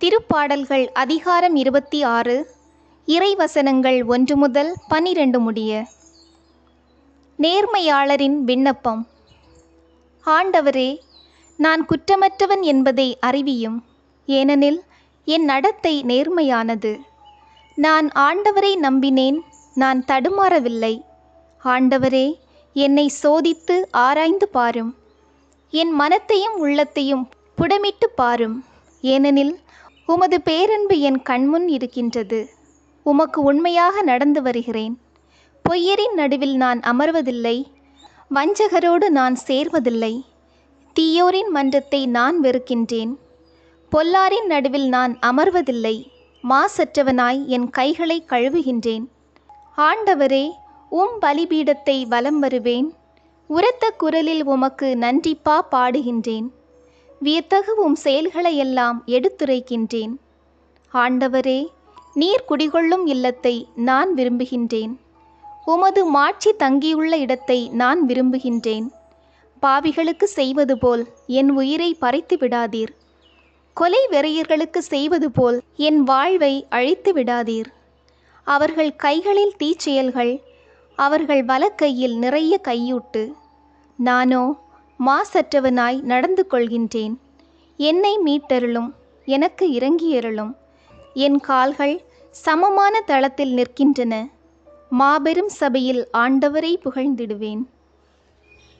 திருப்பாடல்கள் அதிகாரம் 26 இறைவசனங்கள் 1 முதல் 12 முடிய. நேர்மையாளரின் விண்ணப்பம். ஆண்டவரே, நான் குற்றமற்றவன் என்பதை அறிவியும், ஏனெனில் என் நடத்தை நேர்மையானது. நான் ஆண்டவரை நம்பினேன், நான் தடுமாறவில்லை. ஆண்டவரே, என்னை சோதித்து ஆராய்ந்து பாரும். என் மனத்தையும் உள்ளத்தையும் புடமிட்டு பாரும், ஏனெனில் உமது பேரன்பு என் கண்முன் இருக்கின்றது. உமக்கு உண்மையாக நடந்து வருகிறேன். பொய்யரின் நடுவில் நான் அமர்வதில்லை, வஞ்சகரோடு நான் சேர்வதில்லை. தீயோரின் மன்றத்தை நான் வெறுக்கின்றேன். பொல்லாரின் நடுவில் நான் அமர்வதில்லை. மாசற்றவனாய் என் கைகளை கழுவுகின்றேன். ஆண்டவரே, உம் பலிபீடத்தை வலம் வருவேன். உரத்த குரலில் உமக்கு நன்றிப்பா பாடுகின்றேன். வியத்தகு உம் செயல்களையெல்லாம் எடுத்துரைக்கின்றேன். ஆண்டவரே, நீர் குடிகொள்ளும் இல்லத்தை நான் விரும்புகின்றேன். உமது மாட்சி தங்கியுள்ள இடத்தை நான் விரும்புகின்றேன். பாவிகளுக்கு செய்வது போல் என் உயிரை பறித்து விடாதீர். கொலை வெறியர்களுக்கு செய்வது போல் என் வாழ்வை அழித்து விடாதீர். அவர்கள் கைகளில் தீச்செயல்கள், அவர்கள் வலக்கையில் நிறைய கையூட்டு. நானோ மாசற்றவனாய் நடந்து கொள்கின்றேன். என்னை மீட்டருளும், எனக்கு இறங்கியருளும். என் கால்கள் சமமான தளத்தில் நிற்கின்றன. மாபெரும் சபையில் ஆண்டவரை புகழ்ந்திடுவேன்.